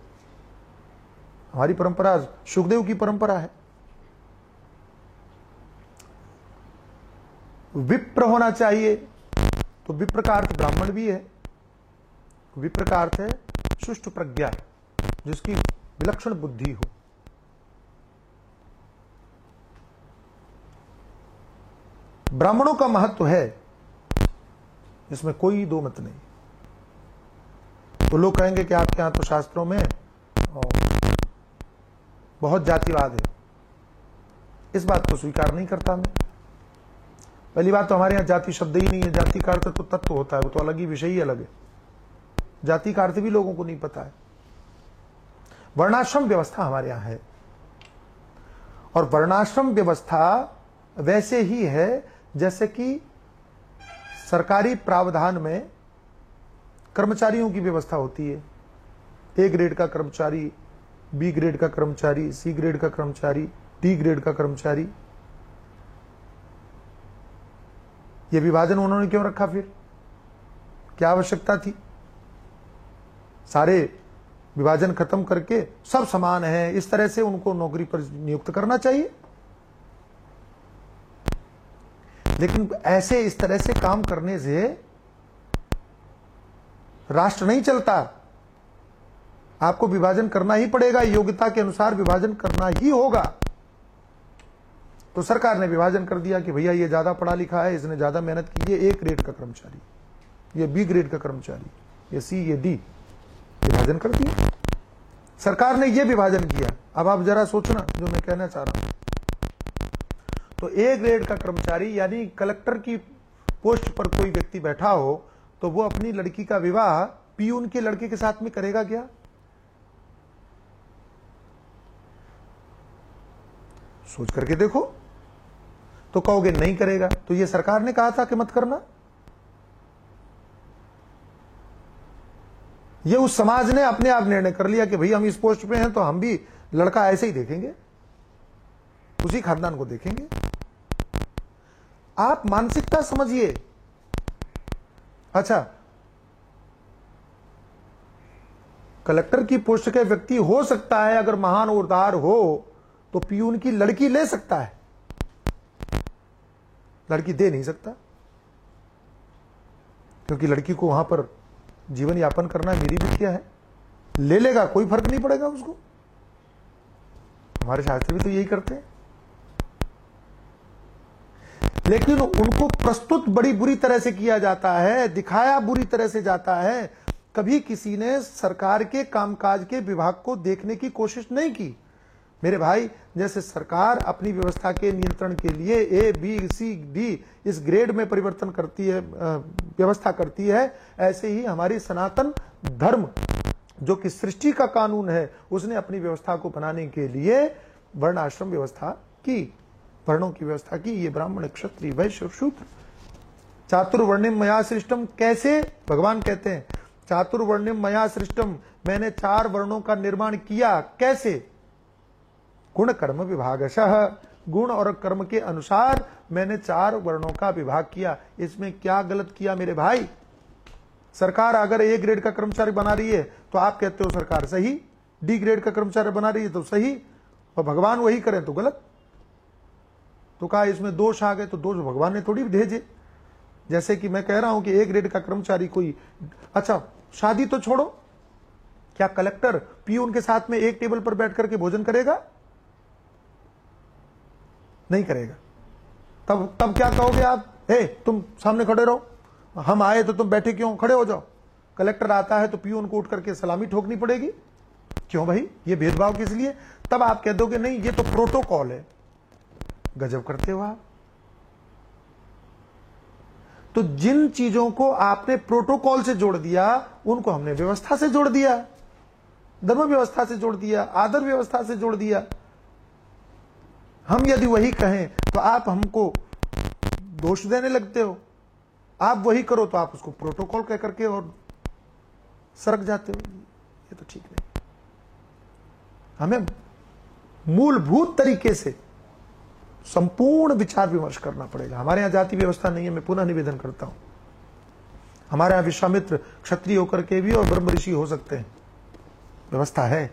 हमारी परंपरा सुखदेव की परंपरा है। विप्र होना चाहिए, तो विप्र का अर्थ ब्राह्मण भी है। विप्र का अर्थ है सुष्ट प्रज्ञा, जिसकी विलक्षण बुद्धि हो। ब्राह्मणों का महत्व है, इसमें कोई दो मत नहीं। तो लोग कहेंगे कि आपके यहां तो शास्त्रों में बहुत जातिवाद है। इस बात को स्वीकार नहीं करता मैं। पहली बात तो हमारे यहां जाति शब्द ही नहीं है। जाति का अर्थ तो तत्व होता है, वो तो अलग ही विषय ही अलग है। जाति का अर्थ भी लोगों को नहीं पता है। वर्णाश्रम व्यवस्था हमारे यहां है, और वर्णाश्रम व्यवस्था वैसे ही है जैसे कि सरकारी प्रावधान में कर्मचारियों की व्यवस्था होती है। ए ग्रेड का कर्मचारी, बी ग्रेड का कर्मचारी, सी ग्रेड का कर्मचारी, डी ग्रेड का कर्मचारी। यह विभाजन उन्होंने क्यों रखा? फिर क्या आवश्यकता थी? सारे विभाजन खत्म करके सब समान है, इस तरह से उनको नौकरी पर नियुक्त करना चाहिए। लेकिन ऐसे इस तरह से काम करने से राष्ट्र नहीं चलता। आपको विभाजन करना ही पड़ेगा, योग्यता के अनुसार विभाजन करना ही होगा। तो सरकार ने विभाजन कर दिया कि भैया ये ज्यादा पढ़ा लिखा है, इसने ज्यादा मेहनत की, ये ए ग्रेड का कर्मचारी, ये बी ग्रेड का कर्मचारी, ये सी, ये डी। विभाजन कर दिया सरकार ने, ये विभाजन किया। अब आप जरा सोचना जो मैं कहना चाह रहा हूं। तो ए ग्रेड का कर्मचारी यानी कलेक्टर की पोस्ट पर कोई व्यक्ति बैठा हो तो वो अपनी लड़की का विवाह पीयून के लड़के के साथ में करेगा क्या? सोच करके देखो। तो कहोगे नहीं करेगा, तो ये सरकार ने कहा था कि मत करना। ये उस समाज ने अपने आप निर्णय कर लिया कि भाई हम इस पोस्ट पे हैं तो हम भी लड़का ऐसे ही देखेंगे, उसी खानदान को देखेंगे। आप मानसिकता समझिए। अच्छा, कलेक्टर की पोस्ट के व्यक्ति हो सकता है अगर महान उदार हो तो पीयून की लड़की ले सकता है, लड़की दे नहीं सकता, क्योंकि लड़की को वहां पर जीवन यापन करना मेरी भी क्या है। ले लेगा, कोई फर्क नहीं पड़ेगा उसको। हमारे शास्त्र भी तो यही करते हैं। लेकिन उनको प्रस्तुत बड़ी बुरी तरह से किया जाता है, दिखाया बुरी तरह से जाता है। कभी किसी ने सरकार के कामकाज के विभाग को देखने की कोशिश नहीं की। मेरे भाई, जैसे सरकार अपनी व्यवस्था के नियंत्रण के लिए ए बी सी डी इस ग्रेड में परिवर्तन करती है, व्यवस्था करती है, ऐसे ही हमारी सनातन धर्म जो कि सृष्टि का कानून है, उसने अपनी व्यवस्था को बनाने के लिए वर्ण आश्रम व्यवस्था की, वर्णों की व्यवस्था की। ये ब्राह्मण, क्षत्रिय, वैश्य, शूद्र, चातुर्वर्ण्यम मया सृष्टम। कैसे? भगवान कहते हैं चातुर्वर्ण्यम मया सृष्टम, मैंने 4 वर्णों का निर्माण किया। कैसे? गुण कर्म विभागशः, गुण और कर्म के अनुसार मैंने 4 वर्णों का विभाग किया। इसमें क्या गलत किया मेरे भाई? सरकार अगर ए ग्रेड का कर्मचारी बना रही है तो आप कहते हो सरकार सही, डी ग्रेड का कर्मचारी बना रही है तो सही, और भगवान वही करें तो गलत। तो कहा इसमें दोष आ गए, तो दोष भगवान ने थोड़ी भेजे। जैसे कि मैं कह रहा हूं कि ए ग्रेड का कर्मचारी कोई, अच्छा शादी तो छोड़ो, क्या कलेक्टर पियून के साथ में एक टेबल पर बैठ करके भोजन करेगा? नहीं करेगा। तब क्या कहोगे आप? हे तुम सामने खड़े रहो, हम आए तो तुम बैठे क्यों? खड़े हो जाओ। कलेक्टर आता है तो पियून को उठ करके सलामी ठोकनी पड़ेगी। क्यों भाई? ये भेदभाव किस लिए? तब आप कह दोगे नहीं ये तो प्रोटोकॉल है। गजब करते हो आप। तो जिन चीजों को आपने प्रोटोकॉल से जोड़ दिया, उनको हमने व्यवस्था से जोड़ दिया, धर्म व्यवस्था से जोड़ दिया, आदर व्यवस्था से जोड़ दिया। हम यदि वही कहें तो आप हमको दोष देने लगते हो, आप वही करो तो आप उसको प्रोटोकॉल कह करके और सरक जाते हो। ये तो ठीक नहीं। हमें मूलभूत तरीके से संपूर्ण विचार विमर्श करना पड़ेगा। हमारे यहां जाति व्यवस्था नहीं है, मैं पुनः निवेदन करता हूं। हमारे यहां विश्वामित्र क्षत्रिय होकर के भी और ब्रह्म ऋषि हो सकते हैं, व्यवस्था है।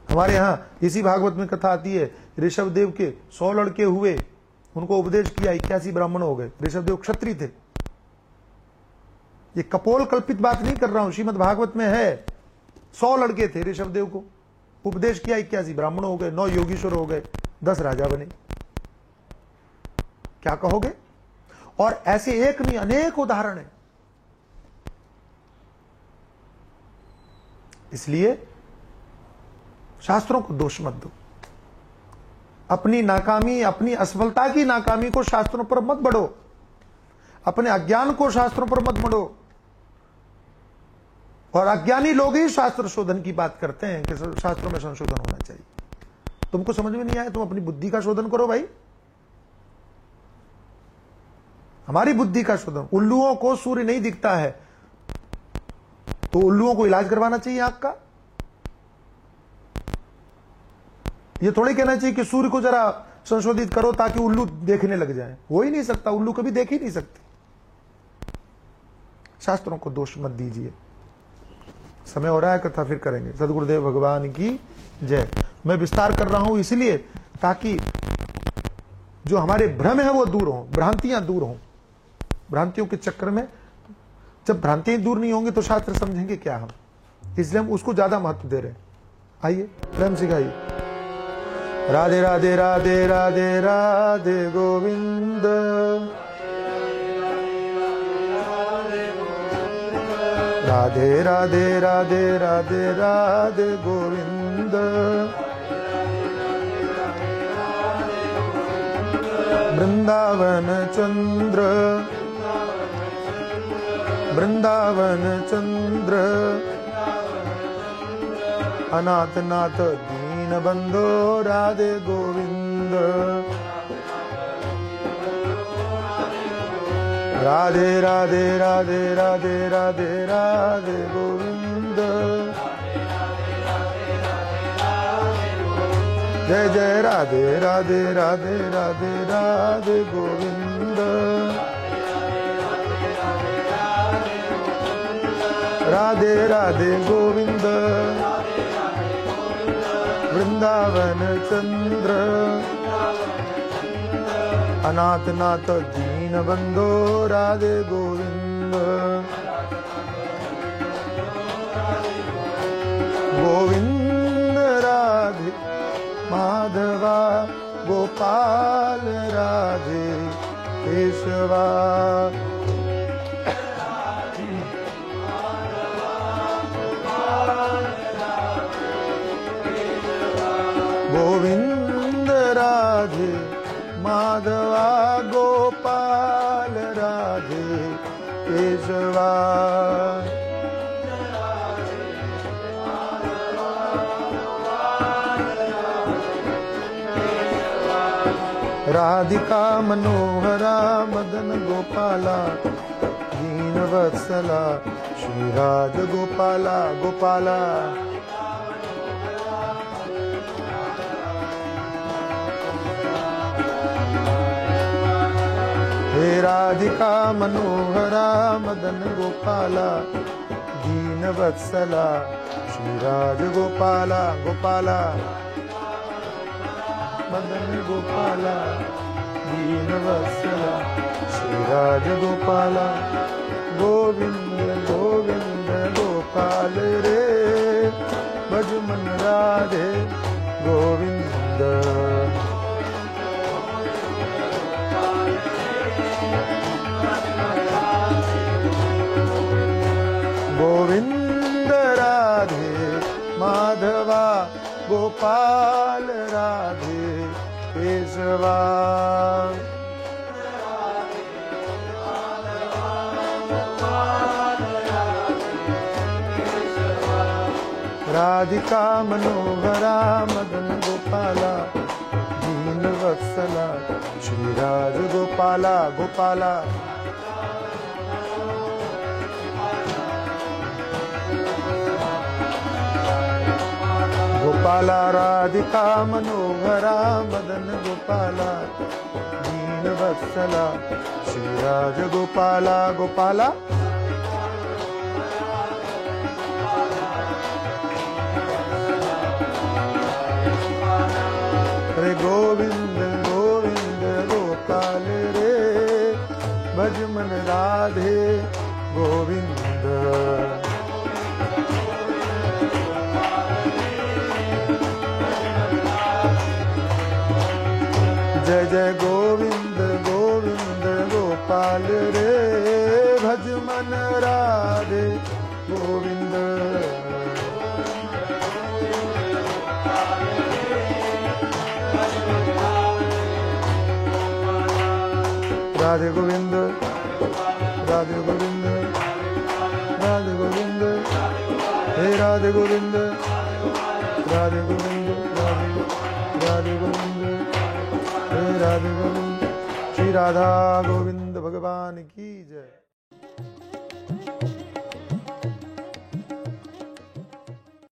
हमारे यहां इसी भागवत में कथा आती है, ऋषभदेव के 100 लड़के हुए, उनको उपदेश किया, 81 ब्राह्मण हो गए। ऋषभदेव क्षत्रिय थे। ये कपोल कल्पित बात नहीं कर रहा हूं, श्रीमद् भागवत में है। 100 लड़के थे, ऋषभदेव को उपदेश किया, 81 ब्राह्मण हो गए, 9 योगीश्वर हो गए, 10 राजा बने। क्या कहोगे? और ऐसे एक नहीं अनेक उदाहरण हैं। इसलिए शास्त्रों को दोष मत दो। अपनी नाकामी, अपनी असफलता की नाकामी को शास्त्रों पर मत बढ़ो, अपने अज्ञान को शास्त्रों पर मत बढ़ो। और अज्ञानी लोग ही शास्त्र शोधन की बात करते हैं कि शास्त्रों में संशोधन होना चाहिए। तुमको समझ में नहीं आया, तुम अपनी बुद्धि का शोधन करो भाई। हमारी बुद्धि का शोधन। उल्लुओं को सूर्य नहीं दिखता है तो उल्लुओं को इलाज करवाना चाहिए आंख का। ये थोड़ी कहना चाहिए कि सूर्य को जरा संशोधित करो ताकि उल्लू देखने लग जाए। हो ही नहीं सकता, उल्लू कभी देख ही नहीं सकते। शास्त्रों को दोष मत दीजिए। समय हो रहा है, कथा फिर करेंगे। सदगुरुदेव भगवान की जय। मैं विस्तार कर रहा हूं इसलिए ताकि जो हमारे भ्रम है वो दूर हो, भ्रांतियां दूर हो। भ्रांतियों के चक्कर में जब भ्रांतियां दूर नहीं होंगी तो शास्त्र समझेंगे क्या हम? इसलिए हम उसको ज्यादा महत्व दे रहे हैं। आइए प्रेम से गाइए। राधे राधे राधे राधे राधे गोविंद, राधे राधे राधे राधे राधे गोविंद, वृंदावन चंद्र, वृंदावन चंद्र, अनाथ नाथ दीन बंधो राधे गोविंद, राधे राधे राधे राधे राधे राधे गोविंद, जय जय राधे राधे राधे राधे राधे गोविंद, राधे राधे गोविंद, वृंदावन चंद्र, अनाथ नाथ दीन बंधो राधे गोविंद, गोविंद राधे माधवा गोपाल राधे केशवा, गोपाल राधे केशवा। राधिका मनोहरा मदन गोपाला दीन वत्सला श्री राज गोपाला गोपाला। हे राधिका मनोहरा मदन गोपाला दीन वत्सला श्री राज गोपाला गोपाला। मदन गोपाला दीन वत्सला श्री राज गोपाला। गोविंद गोविंद गोपाल रे भज मन राधे गोविंद। गोविंद राधे माधवा गोपाल राधे केशवा। राधिका मनोहरा मदन गोपाला दीन वत्सला श्री राज गोपाला गोपाला। गोपाला राधिका मनोहरा मदन गोपाला दीन वत्सला श्री राज गोपाला गोपाला। रे गोविंद गोविंद गोपाल रे भज मन राधे गोविंद। जय जय गोविंद गोविंद गोपाल रे भज मन राधे गोविंद। राधे गोविंद राधे गोविंद राधे गोविंद। हे राधे गोविंद राधे गोविंद राधे गोविंद। हे राधे गोविंद। श्री राधा गोविंद भगवान की जय।